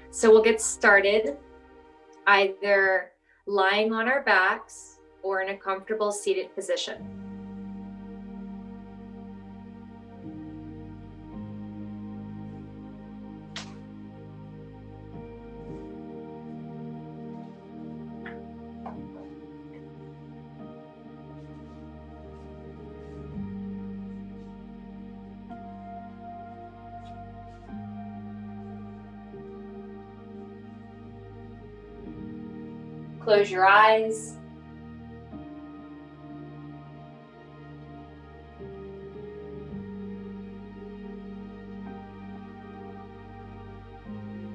So we'll get started either lying on our backs or in a comfortable seated position. Close your eyes.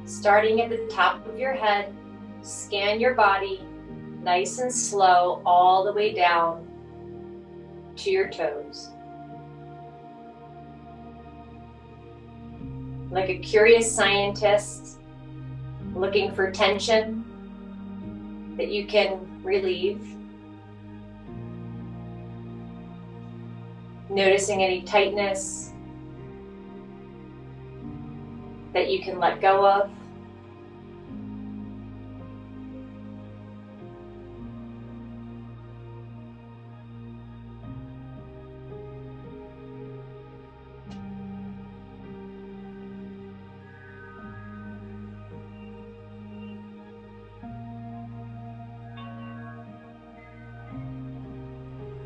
Starting at the top of your head, scan your body nice and slow all the way down to your toes. Like a curious scientist looking for tension that you can relieve. Noticing any tightness that you can let go of.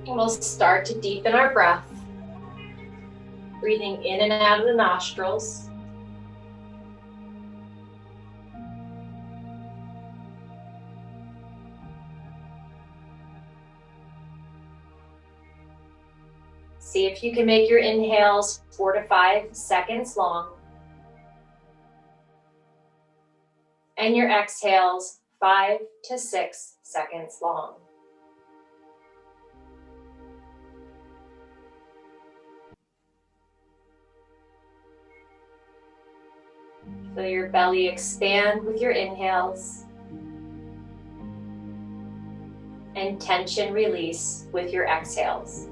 And we'll start to deepen our breath, breathing in and out of the nostrils. See if you can make your inhales 4 to 5 seconds long, and your exhales 5 to 6 seconds long. Feel your belly expand with your inhales and tension release with your exhales.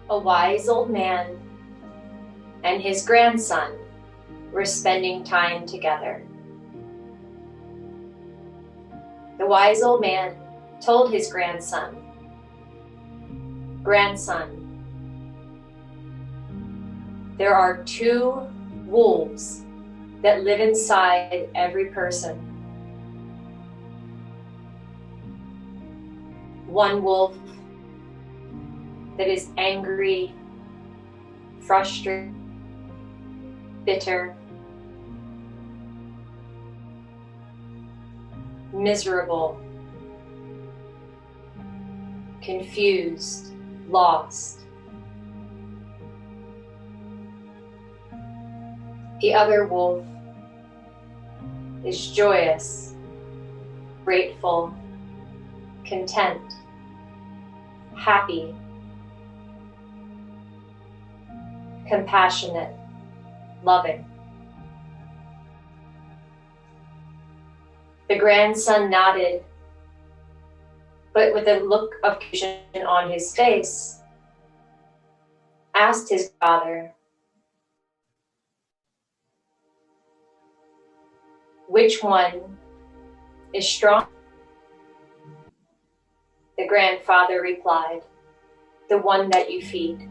A wise old man and his grandson were spending time together. The wise old man told his grandson, "Grandson, there are 2 wolves that live inside every person. One wolf that is angry, frustrated, bitter, miserable, confused, lost. The other wolf is joyous, grateful, content, happy, compassionate, loving." The grandson nodded, but with a look of confusion on his face, asked his father, "Which one is strong?" The grandfather replied, "The one that you feed."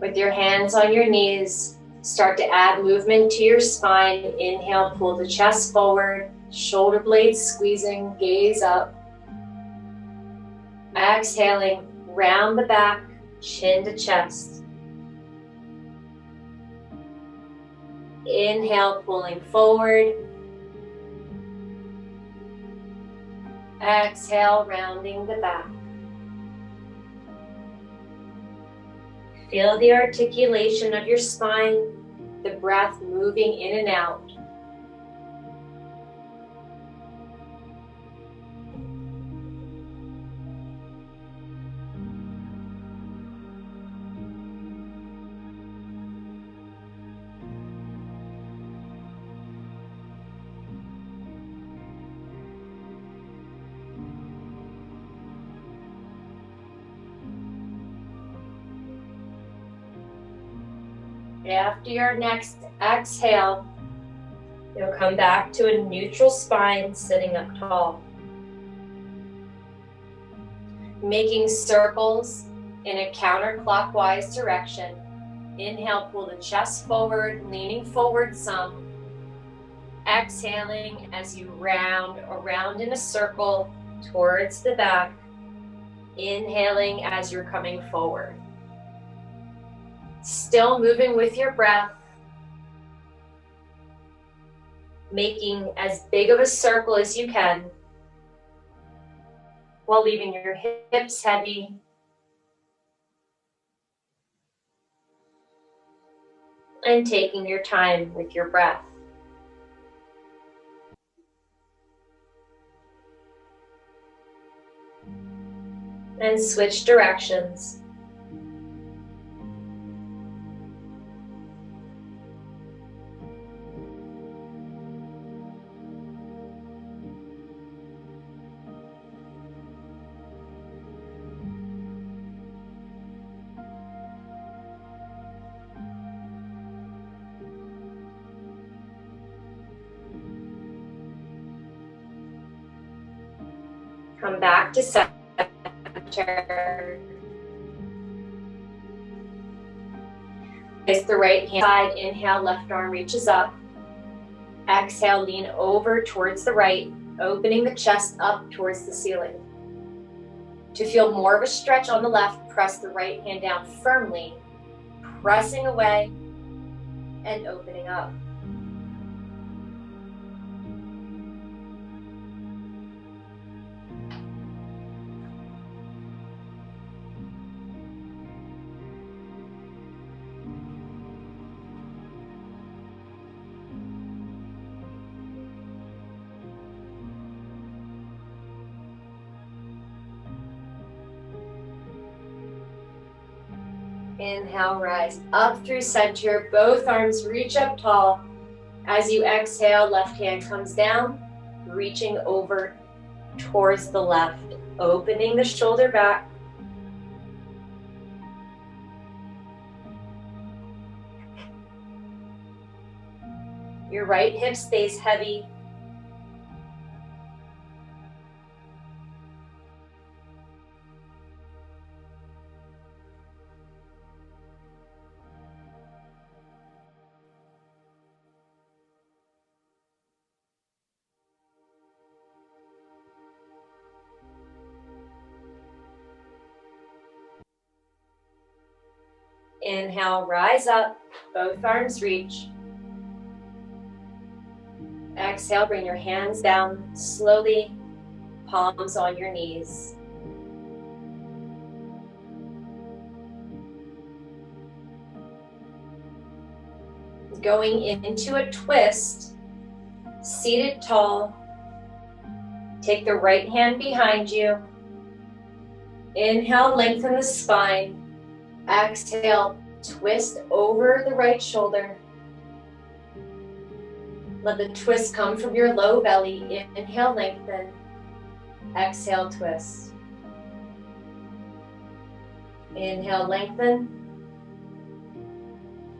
With your hands on your knees, start to add movement to your spine. Inhale, pull the chest forward, shoulder blades squeezing, gaze up. Exhaling, round the back, chin to chest. Inhale, pulling forward. Exhale, rounding the back. Feel the articulation of your spine, the breath moving in and out. After your next exhale, you'll come back to a neutral spine, sitting up tall. Making circles in a counterclockwise direction. Inhale, pull the chest forward, leaning forward some. Exhaling as you round around in a circle towards the back. Inhaling as you're coming forward. Still moving with your breath, making as big of a circle as you can while leaving your hips heavy and taking your time with your breath. And switch directions. Come back to center. Place the right hand side. Inhale, left arm reaches up. Exhale, lean over towards the right, opening the chest up towards the ceiling. To feel more of a stretch on the left, press the right hand down firmly, pressing away and opening up. Inhale, rise up through center. Both arms reach up tall. As you exhale, left hand comes down, reaching over towards the left, opening the shoulder back. Your right hip stays heavy. Inhale, rise up, both arms reach. Exhale, bring your hands down slowly, palms on your knees. Going into a twist, seated tall. Take the right hand behind you. Inhale, lengthen the spine. Exhale, twist over the right shoulder. Let the twist come from your low belly. Inhale, lengthen. Exhale, twist. Inhale, lengthen.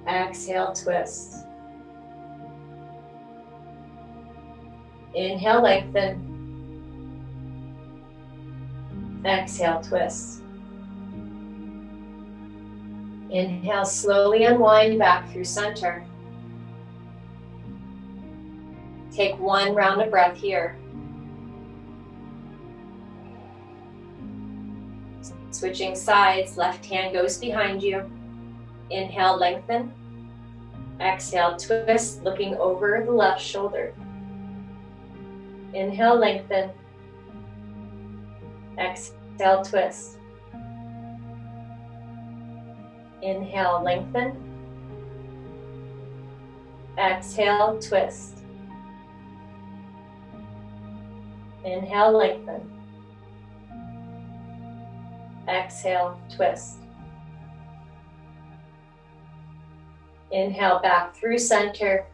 Exhale, twist. Inhale, lengthen. Exhale, twist. Inhale, slowly unwind back through center. Take one round of breath here. Switching sides, left hand goes behind you. Inhale, lengthen. Exhale, twist, looking over the left shoulder. Inhale, lengthen. Exhale, twist. Inhale, lengthen. Exhale, twist. Inhale, lengthen. Exhale, twist. Inhale back through center.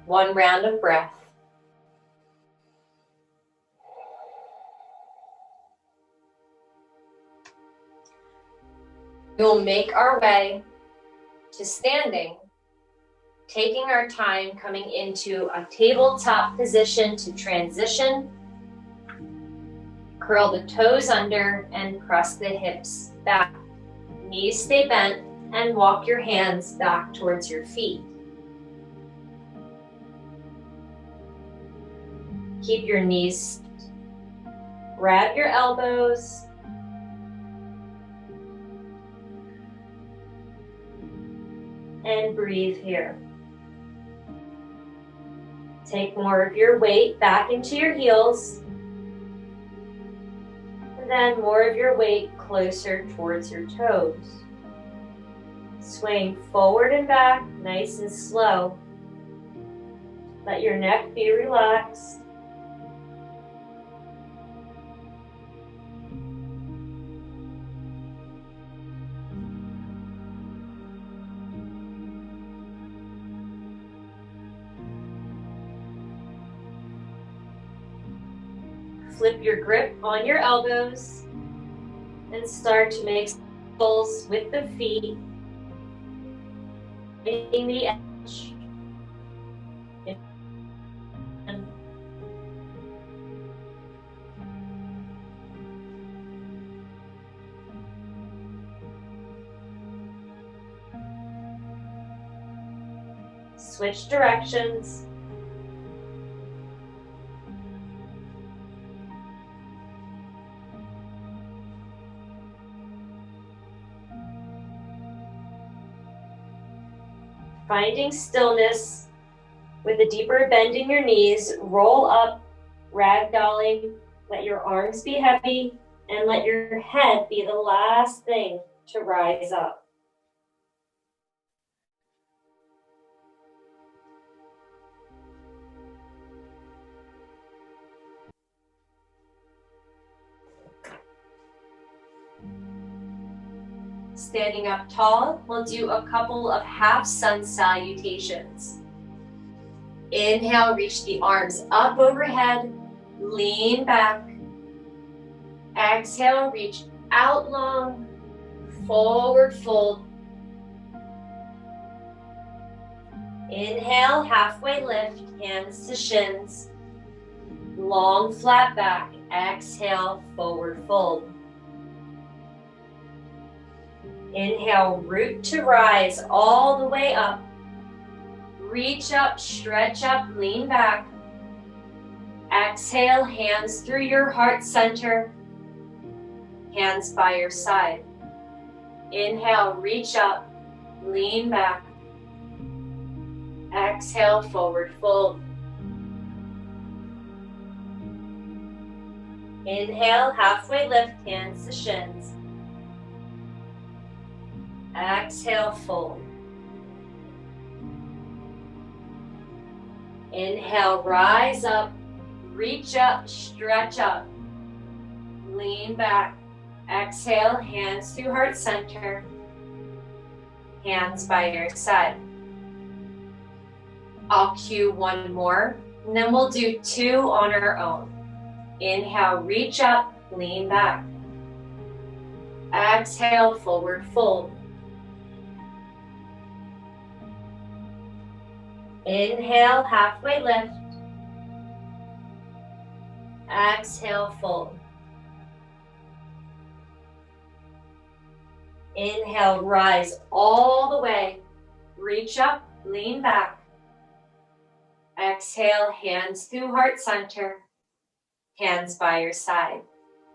One round of breath. We'll make our way to standing, taking our time coming into a tabletop position to transition. Curl the toes under and press the hips back. Knees stay bent and walk your hands back towards your feet. Keep your knees. Grab your elbows. And breathe here. Take more of your weight back into your heels. And then more of your weight closer towards your toes. Swing forward and back, nice and slow. Let your neck be relaxed. Flip your grip on your elbows and start to make circles with the feet, hitting the edge. Switch directions. Finding stillness with a deeper bend in your knees, roll up, ragdolling, let your arms be heavy, and let your head be the last thing to rise up. Standing up tall, we'll do a couple of half sun salutations. Inhale, reach the arms up overhead, lean back. Exhale, reach out long, forward fold. Inhale, halfway lift, hands to shins. Long flat back, exhale, forward fold. Inhale, root to rise all the way up. Reach up, stretch up, lean back. Exhale, hands through your heart center. Hands by your side. Inhale, reach up, lean back. Exhale, forward fold. Inhale, halfway lift, hands to shins. Exhale, fold. Inhale, rise up, reach up, stretch up, lean back. Exhale, hands through heart center, hands by your side. I'll cue one more, and then we'll do two on our own. Inhale, reach up, lean back. Exhale, forward fold. Inhale, halfway lift. Exhale, fold. Inhale, rise all the way. Reach up, lean back. Exhale, hands through heart center. Hands by your side.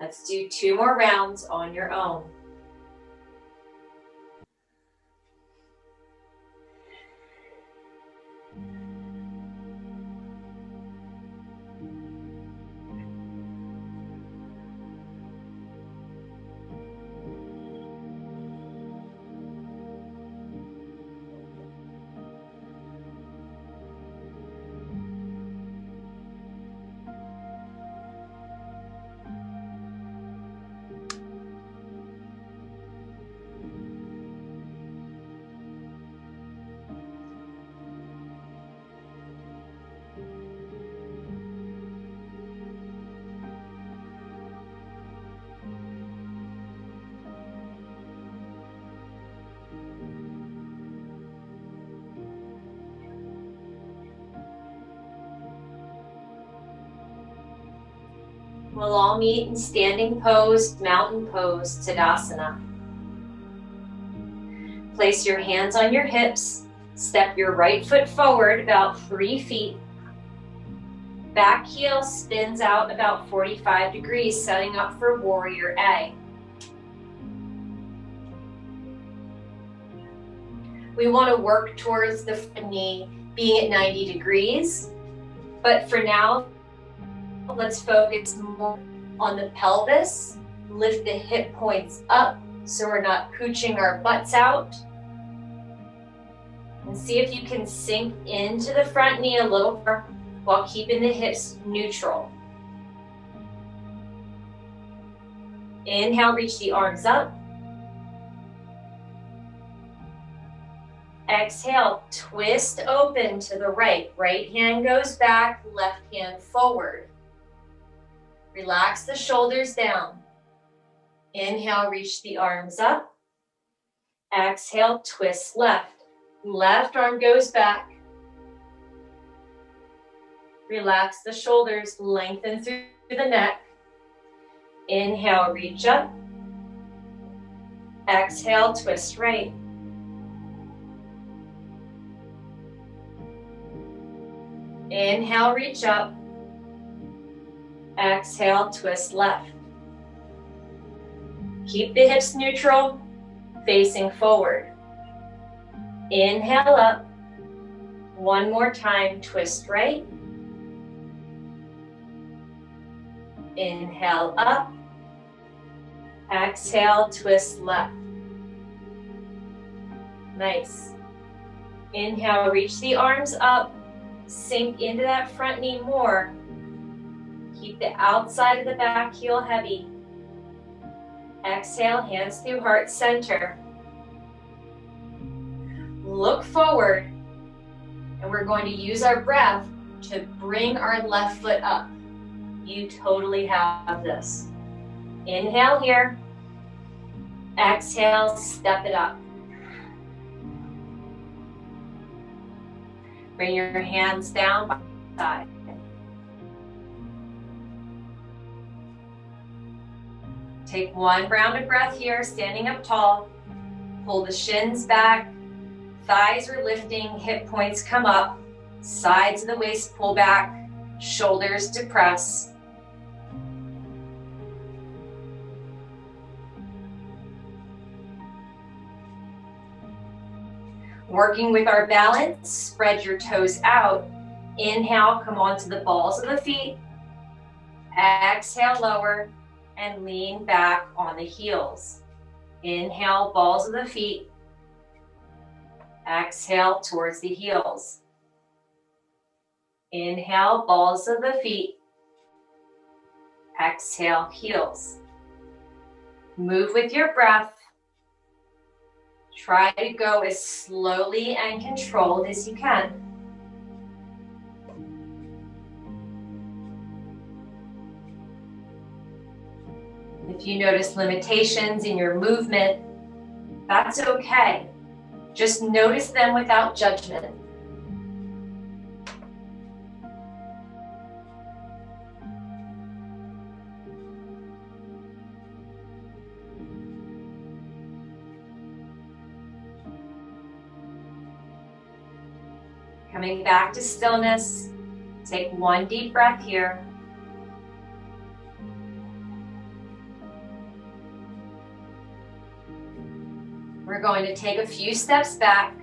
Let's do two more rounds on your own. We'll all meet in standing pose, mountain pose, Tadasana. Place your hands on your hips. Step your right foot forward about 3 feet. Back heel spins out about 45 degrees, setting up for Warrior A. We want to work towards the front knee being at 90 degrees, but for now, let's focus more on the pelvis. Lift the hip points up so we're not pooching our butts out. And see if you can sink into the front knee a little more while keeping the hips neutral. Inhale, reach the arms up. Exhale, twist open to the right. Right hand goes back, left hand forward. Relax the shoulders down. Inhale, reach the arms up. Exhale, twist left. Left arm goes back. Relax the shoulders, lengthen through the neck. Inhale, reach up. Exhale, twist right. Inhale, reach up. Exhale, twist left. Keep the hips neutral, facing forward. Inhale up. One more time, twist right. Inhale up. Exhale, twist left. Nice. Inhale, reach the arms up. Sink into that front knee more. Keep the outside of the back heel heavy. Exhale, hands through heart center. Look forward, and we're going to use our breath to bring our left foot up. You totally have this. Inhale here. Exhale, step it up. Bring your hands down by the side. Take one round of breath here, standing up tall. Pull the shins back. Thighs are lifting, hip points come up. Sides of the waist pull back. Shoulders depress. Working with our balance, spread your toes out. Inhale, come onto the balls of the feet. Exhale, lower, and lean back on the heels. Inhale, balls of the feet. Exhale, towards the heels. Inhale, balls of the feet. Exhale, heels. Move with your breath. Try to go as slowly and controlled as you can. If you notice limitations in your movement, that's okay. Just notice them without judgment. Coming back to stillness, take one deep breath here. We're going to take a few steps back,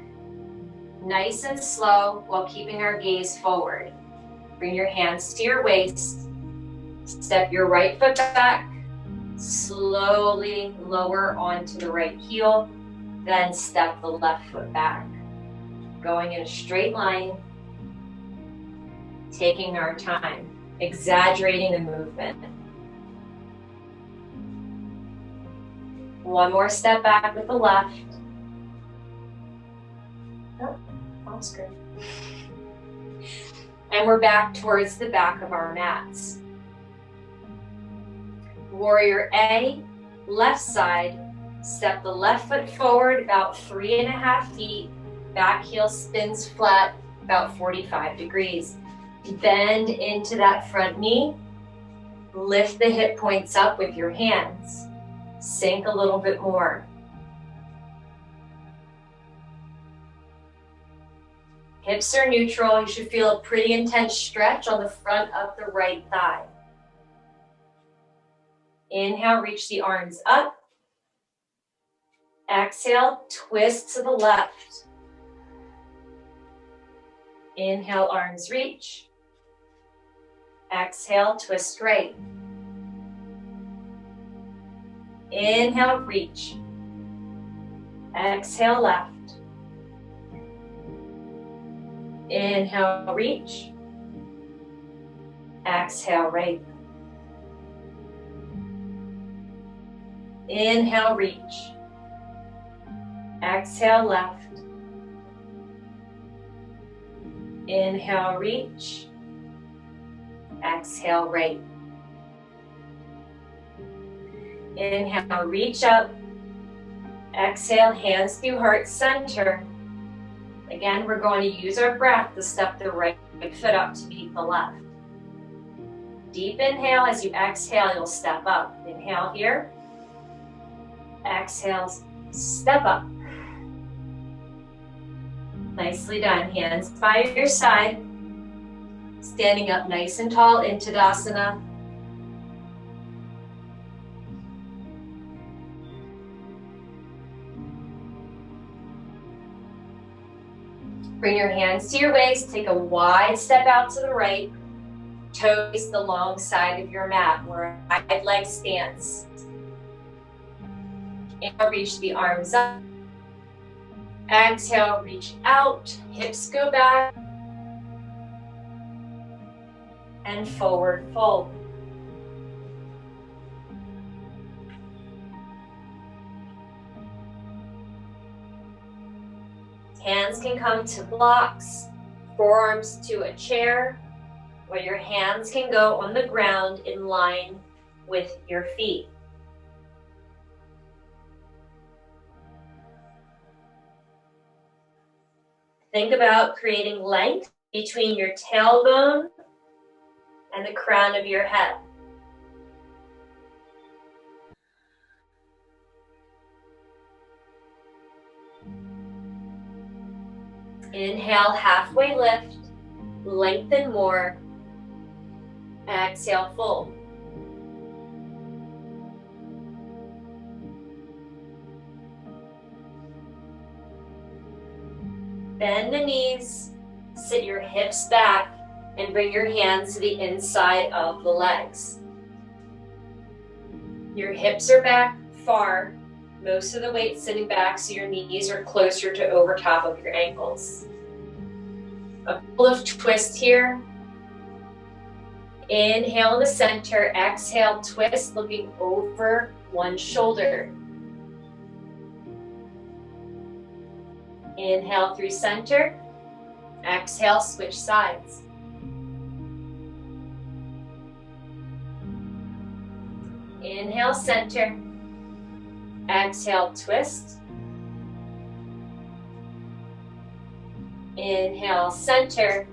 nice and slow, while keeping our gaze forward. Bring your hands to your waist. Step your right foot back. Slowly lower onto the right heel. Then step the left foot back. Going in a straight line. Taking our time. Exaggerating the movement. One more step back with the left. Oh, that's good. And we're back towards the back of our mats. Warrior A, left side. Step the left foot forward about 3.5 feet. Back heel spins flat about 45 degrees. Bend into that front knee. Lift the hip points up with your hands. Sink a little bit more. Hips are neutral. You should feel a pretty intense stretch on the front of the right thigh. Inhale, reach the arms up. Exhale, twist to the left. Inhale, arms reach. Exhale, twist right. Inhale, reach. Exhale, left. Inhale, reach. Exhale, right. Inhale, reach. Exhale, left. Inhale, reach. Exhale, right. Inhale, reach up. Exhale, hands through heart center. Again, we're going to use our breath to step the right foot up to meet the left. Deep inhale. As you exhale, you'll step up. Inhale here. Exhale, step up. Nicely done. Hands by your side. Standing up nice and tall in Tadasana. Bring your hands to your waist. Take a wide step out to the right. Toes the long side of your mat. We're in wide leg stance. Inhale, reach the arms up. Exhale, reach out. Hips go back. And forward fold. Hands can come to blocks, forearms to a chair, or your hands can go on the ground in line with your feet. Think about creating length between your tailbone and the crown of your head. Inhale, halfway lift, lengthen more. Exhale, fold. Bend the knees, sit your hips back, and bring your hands to the inside of the legs. Your hips are back far, most of the weight sitting back so your knees are closer to over top of your ankles. A couple of twists here. Inhale in the center, exhale, twist, looking over one shoulder. Inhale through center, exhale, switch sides. Inhale, center, exhale, twist. Inhale, center,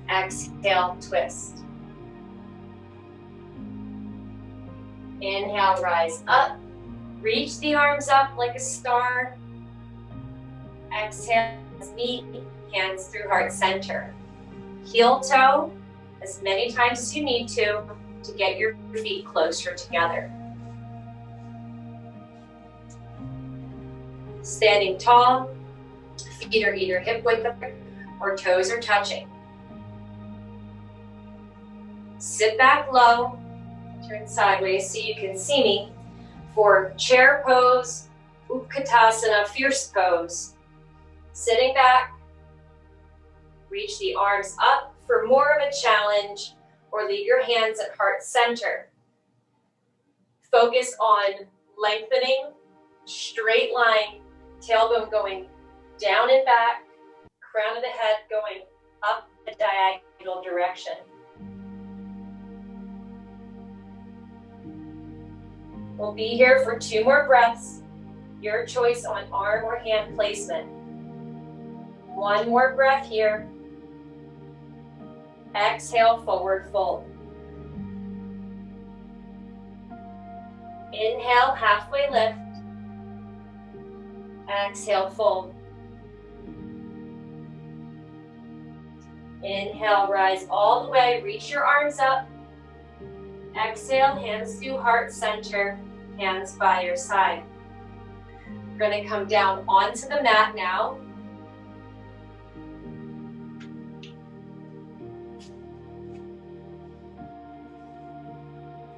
exhale, twist. Inhale, rise up, reach the arms up like a star. Exhale, meet, hands through heart center. Heel toe as many times as you need to get your feet closer together. Standing tall, feet are either hip width or toes are touching. Sit back low, turn sideways so you can see me for chair pose, Utkatasana, fierce pose. Sitting back, reach the arms up for more of a challenge, or leave your hands at heart center. Focus on lengthening, straight line, tailbone going down and back, crown of the head going up a diagonal direction. We'll be here for 2 more breaths. Your choice on arm or hand placement. 1 more breath here. Exhale, forward fold. Inhale, halfway lift. Exhale, fold. Inhale, rise all the way, reach your arms up. Exhale, hands through heart center, hands by your side. We're going to come down onto the mat now.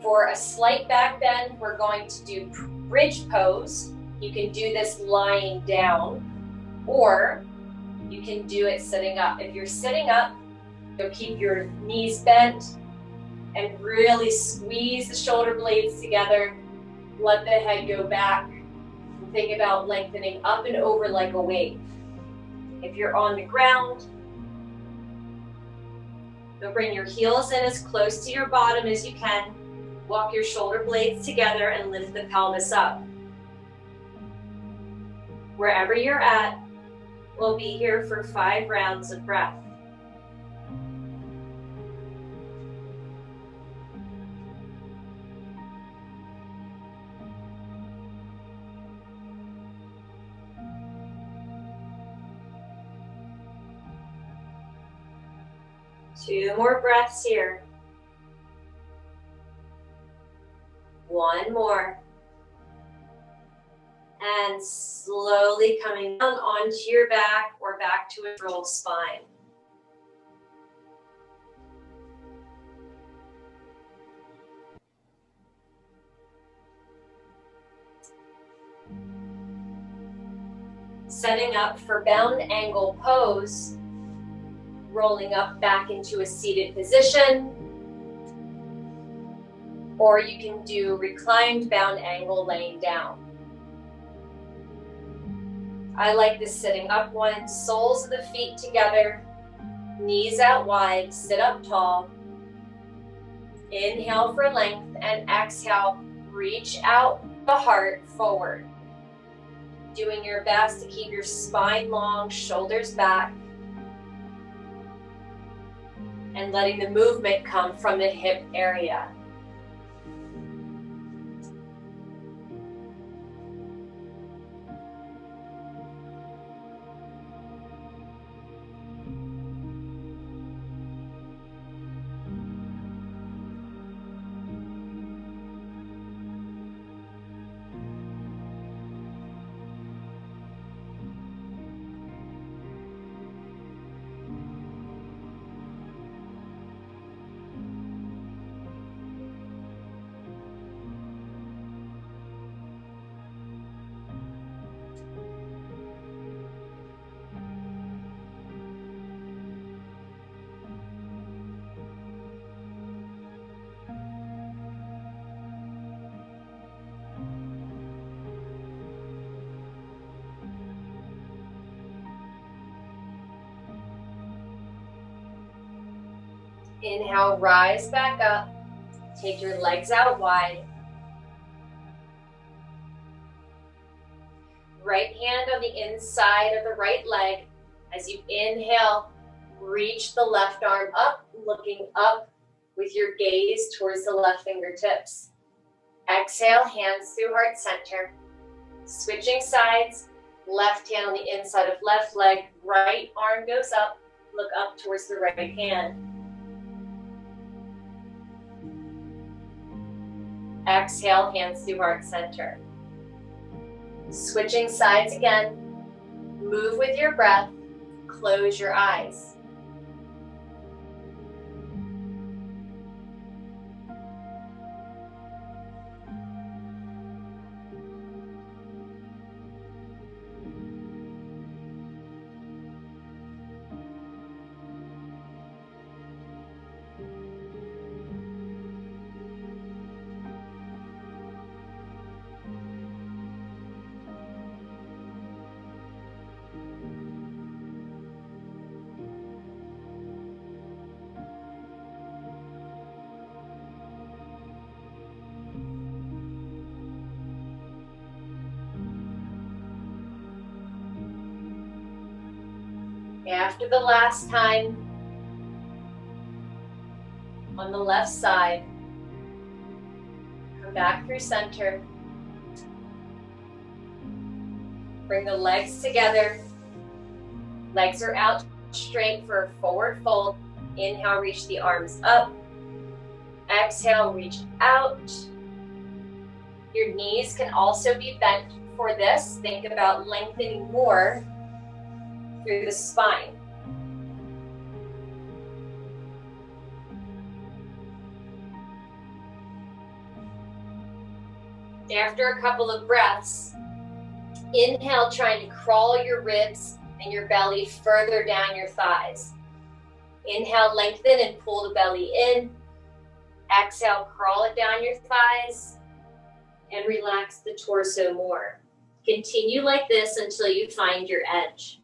For a slight back bend, we're going to do bridge pose. You can do this lying down, or you can do it sitting up. If you're sitting up, you'll keep your knees bent and really squeeze the shoulder blades together. Let the head go back. And think about lengthening up and over like a wave. If you're on the ground, you'll bring your heels in as close to your bottom as you can. Walk your shoulder blades together and lift the pelvis up. Wherever you're at, we'll be here for 5 rounds of breath. Two more breaths here. One more. And slowly coming down onto your back or back to a neutral spine. Setting up for bound angle pose, rolling up back into a seated position, or you can do reclined bound angle laying down. I like this sitting up one, soles of the feet together, knees out wide, sit up tall. Inhale for length and exhale, reach out the heart forward. Doing your best to keep your spine long, shoulders back, and letting the movement come from the hip area. Inhale, rise back up. Take your legs out wide. Right hand on the inside of the right leg. As you inhale, reach the left arm up, looking up with your gaze towards the left fingertips. Exhale, hands through heart center. Switching sides, left hand on the inside of left leg, right arm goes up, look up towards the right hand. Exhale, hands through heart center. Switching sides again. Move with your breath. Close your eyes. After the last time, on the left side, come Come back through center. Bring the legs together. Legs are out straight for a forward fold. Inhale, reach the arms up. Exhale, reach out. Your knees can also be bent for this. Think about lengthening more through the spine. After a couple of breaths, inhale, trying to crawl your ribs and your belly further down your thighs. Inhale, lengthen and pull the belly in. Exhale, crawl it down your thighs and relax the torso more. Continue like this until you find your edge.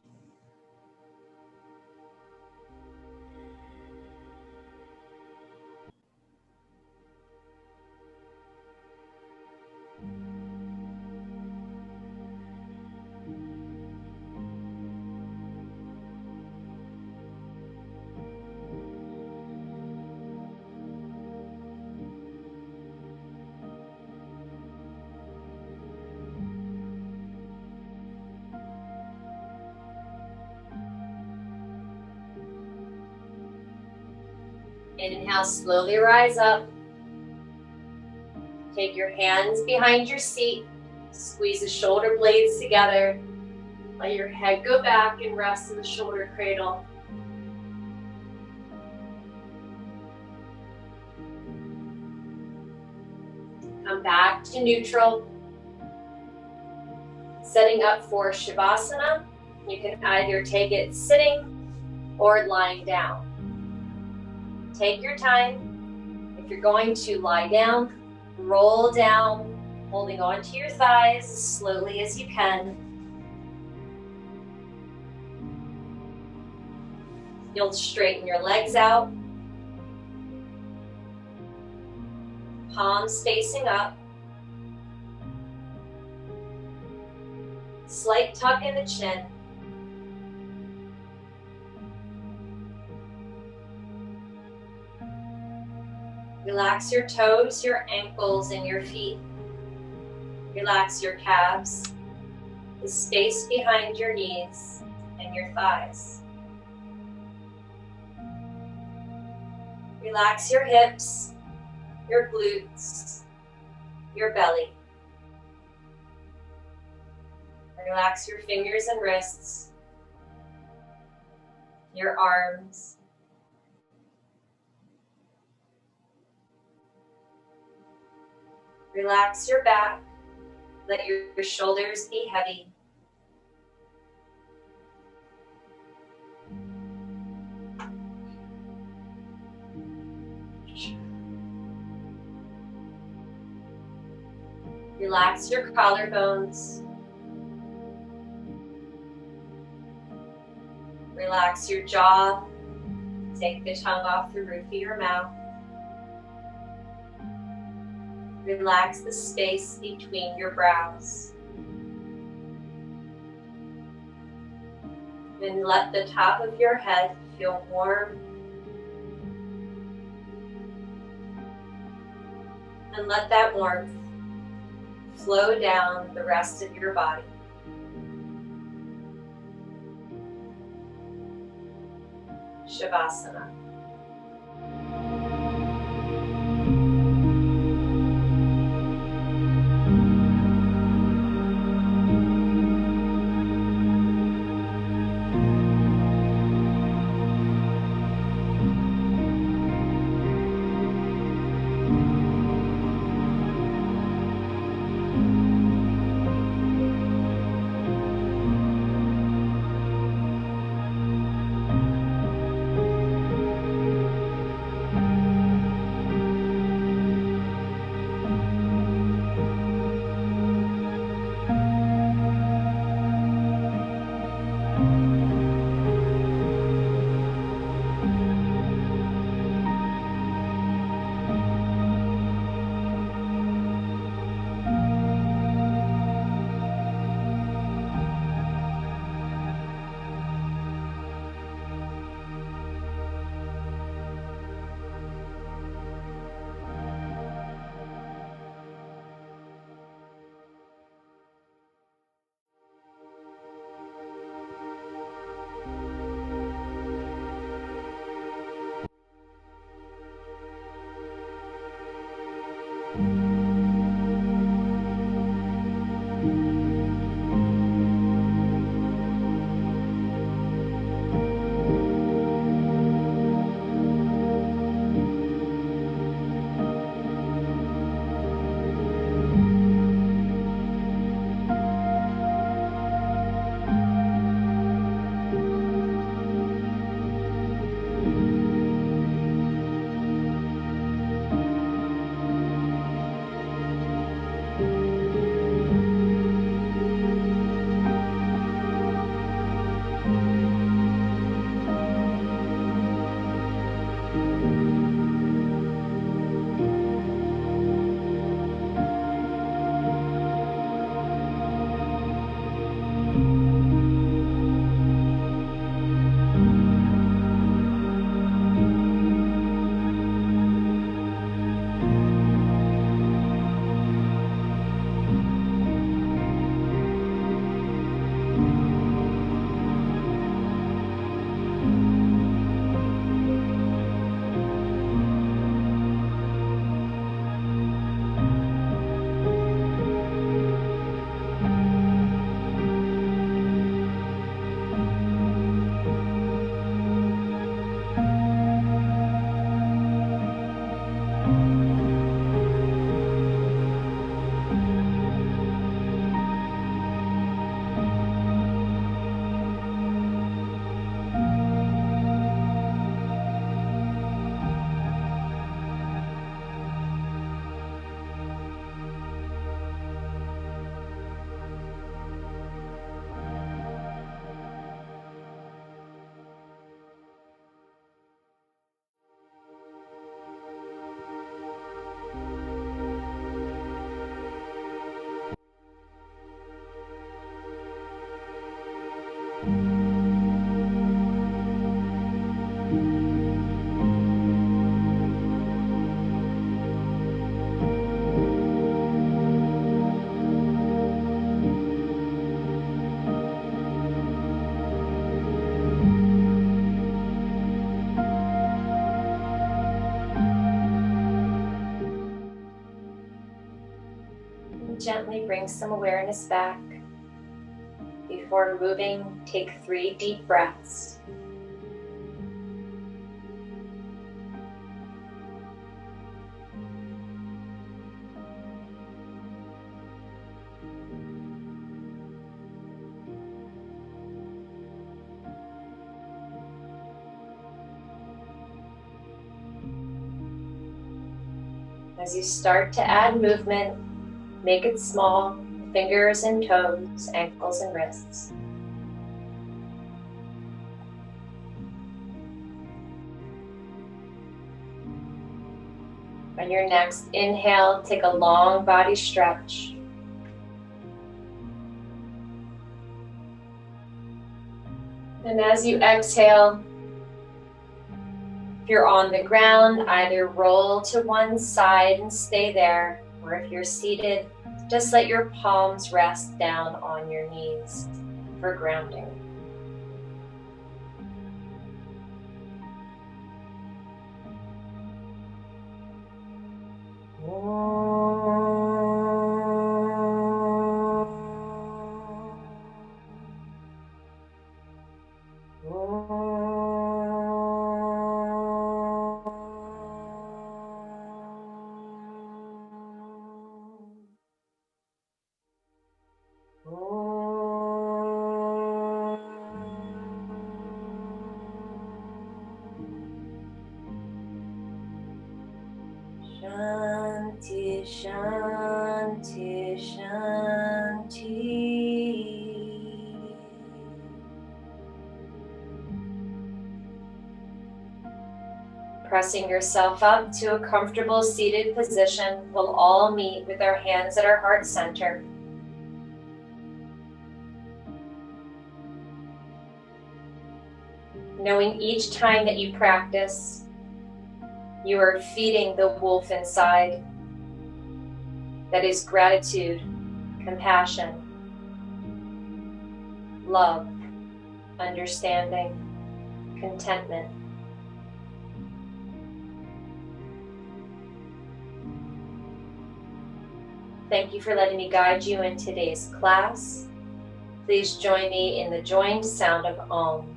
Inhale, slowly rise up. Take your hands behind your seat. Squeeze the shoulder blades together. Let your head go back and rest in the shoulder cradle. Come back to neutral. Setting up for Shavasana. You can either take it sitting or lying down. Take your time. If you're going to lie down, roll down, holding onto your thighs as slowly as you can. You'll straighten your legs out. Palms facing up. Slight tuck in the chin. Relax your toes, your ankles, and your feet. Relax your calves, the space behind your knees and your thighs. Relax your hips, your glutes, your belly. Relax your fingers and wrists, your arms. Relax your back. Let your shoulders be heavy. Relax your collarbones. Relax your jaw. Take the tongue off the roof of your mouth. Relax the space between your brows. And let the top of your head feel warm. And let that warmth flow down the rest of your body. Shavasana. Gently bring some awareness back. Before moving, take 3 deep breaths. As you start to add movement, make it small, fingers and toes, ankles and wrists. On your next inhale, take a long body stretch. And as you exhale, if you're on the ground, either roll to one side and stay there, or if you're seated, just let your palms rest down on your knees for grounding. Shanti, Shanti, Shanti. Pressing yourself up to a comfortable seated position, we'll all meet with our hands at our heart center. Knowing each time that you practice, you are feeding the wolf inside. That is gratitude, compassion, love, understanding, contentment. Thank you for letting me guide you in today's class. Please join me in the joined sound of Om.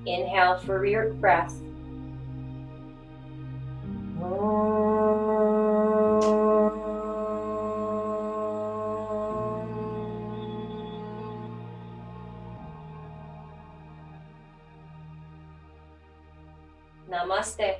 Inhale for your breath. Namaste.